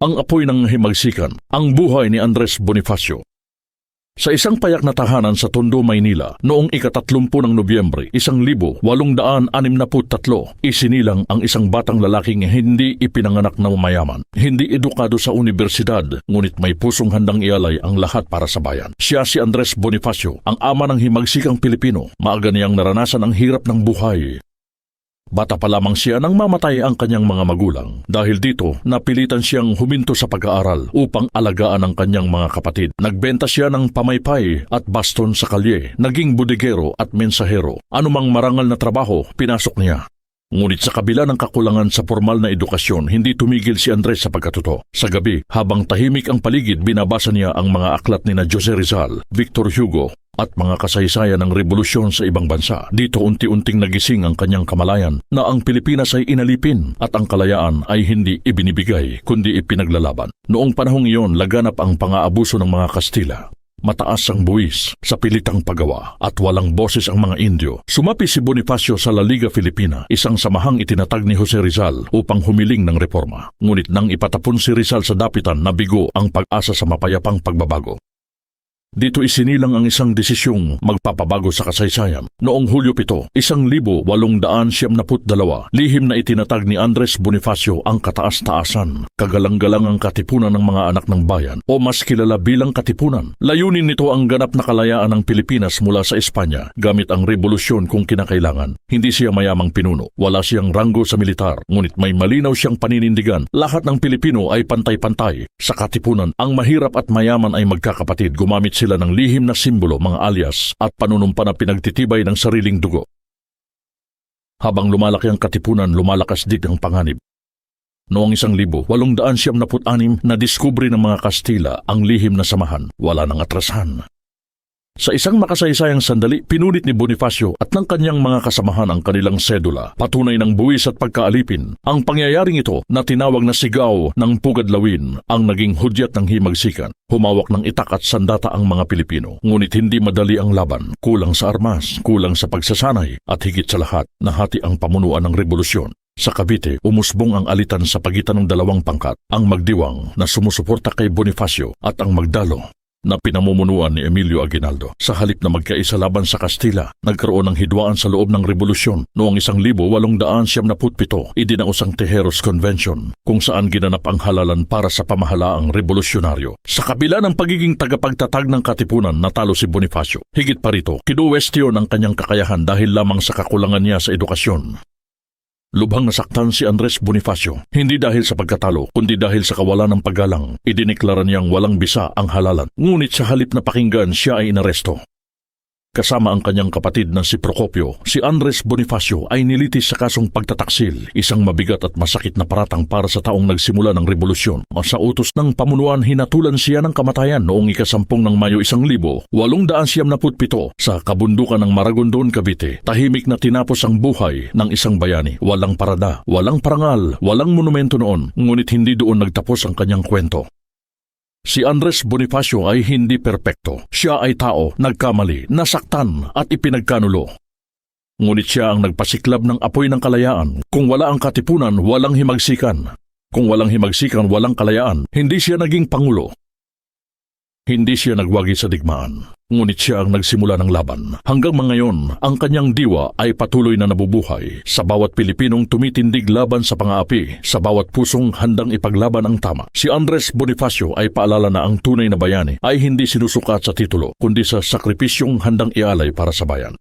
Ang apoy ng himagsikan, ang buhay ni Andres Bonifacio. Sa isang payak na tahanan sa Tondo, Maynila, noong ika-30 ng Nobyembre, 1863, isinilang ang isang batang lalaking hindi ipinanganak na mayaman, hindi edukado sa universidad, ngunit may pusong handang ialay ang lahat para sa bayan. Siya si Andres Bonifacio, ang ama ng himagsikang Pilipino. Maaga niyang naranasan ang hirap ng buhay. Bata pa lamang siya nang mamatay ang kanyang mga magulang. Dahil dito, napilitan siyang huminto sa pag-aaral upang alagaan ang kanyang mga kapatid. Nagbenta siya ng pamaypay at baston sa kalye, naging bodegero at mensahero. Anumang marangal na trabaho, pinasok niya. Ngunit sa kabila ng kakulangan sa formal na edukasyon, hindi tumigil si Andres sa pagkatuto. Sa gabi, habang tahimik ang paligid, binabasa niya ang mga aklat ni Jose Rizal, Victor Hugo, at mga kasaysayan ng revolusyon sa ibang bansa. Dito unti-unting nagising ang kanyang kamalayan na ang Pilipinas ay inalipin at ang kalayaan ay hindi ibinibigay kundi ipinaglalaban. Noong panahong iyon, laganap ang pang-aabuso ng mga Kastila. Mataas ang buwis sa pilitang paggawa at walang boses ang mga Indio. Sumapi si Bonifacio sa La Liga Filipina, isang samahang itinatag ni Jose Rizal upang humiling ng reforma. Ngunit nang ipatapon si Rizal sa dapitan, nabigo ang pag-asa sa mapayapang pagbabago. Dito isinilang ang isang desisyong magpapabago sa kasaysayan. Noong Hulyo 7, 1872, lihim na itinatag ni Andres Bonifacio ang kataas-taasan, kagalang-galangang katipunan ng mga anak ng bayan o mas kilala bilang Katipunan. Layunin nito ang ganap na kalayaan ng Pilipinas mula sa Espanya gamit ang revolusyon kung kinakailangan. Hindi siya mayamang pinuno, wala siyang ranggo sa militar, ngunit may malinaw siyang paninindigan. Lahat ng Pilipino ay pantay-pantay. Sa Katipunan, ang mahirap at mayaman ay magkakapatid. Gumamit sila ng lihim na simbolo, mga alias, at panunumpa na pinagtitibay ng sariling dugo. Habang lumalaki ang Katipunan, lumalakas din ang panganib. Noong 1876, nadiskubre ng mga Kastila ang lihim na samahan. Wala nang atrasahan. Sa isang makasaysayang sandali, pinunit ni Bonifacio at ng kanyang mga kasamahan ang kanilang sedula, patunay ng buwis at pagkaalipin. Ang pangyayaring ito na tinawag na sigaw ng Pugadlawin ang naging hudyat ng himagsikan. Humawak ng itak at sandata ang mga Pilipino, ngunit hindi madali ang laban. Kulang sa armas, kulang sa pagsasanay, at higit sa lahat, nahati ang pamunuan ng revolusyon. Sa Cavite, umusbong ang alitan sa pagitan ng dalawang pangkat, ang Magdiwang na sumusuporta kay Bonifacio at ang Magdalo na pinamumunuan ni Emilio Aguinaldo. Sa halip na magkaisa laban sa Kastila, nagkaroon ng hidwaan sa loob ng revolusyon. Noong 1877, idinaos ang Tejeros Convention, kung saan ginanap ang halalan para sa pamahalaang revolusyonaryo. Sa kabila ng pagiging tagapagtatag ng Katipunan, natalo si Bonifacio. Higit pa rito, kinuwestiyon ang kanyang kakayahan dahil lamang sa kakulangan niya sa edukasyon. Lubhang nasaktan si Andres Bonifacio, hindi dahil sa pagkatalo, kundi dahil sa kawalan ng paggalang. Idineklara niyang walang bisa ang halalan, ngunit sa halip na pakinggan, siya ay inaresto. Kasama ang kanyang kapatid na si Procopio, si Andres Bonifacio ay nilitis sa kasong pagtataksil, isang mabigat at masakit na paratang para sa taong nagsimula ng revolusyon. Sa utos ng pamunuan, hinatulan siya ng kamatayan noong ika-10 ng Mayo 1877 sa kabundukan ng Maragondon, Cavite. Tahimik na tinapos ang buhay ng isang bayani. Walang parada, walang parangal, walang monumento noon, ngunit hindi doon nagtapos ang kanyang kwento. Si Andres Bonifacio ay hindi perpekto. Siya ay tao, nagkamali, nasaktan at ipinagkanulo. Ngunit siya ang nagpasiklab ng apoy ng kalayaan. Kung wala ang Katipunan, walang himagsikan. Kung walang himagsikan, walang kalayaan. Hindi siya naging pangulo. Hindi siya nagwagi sa digmaan, ngunit siya ang nagsimula ng laban. Hanggang ngayon, ang kanyang diwa ay patuloy na nabubuhay sa bawat Pilipinong tumitindig laban sa pang-aapi, sa bawat pusong handang ipaglaban ang tama. Si Andres Bonifacio ay paalala na ang tunay na bayani ay hindi sinusukat sa titulo, kundi sa sakripisyong handang ialay para sa bayan.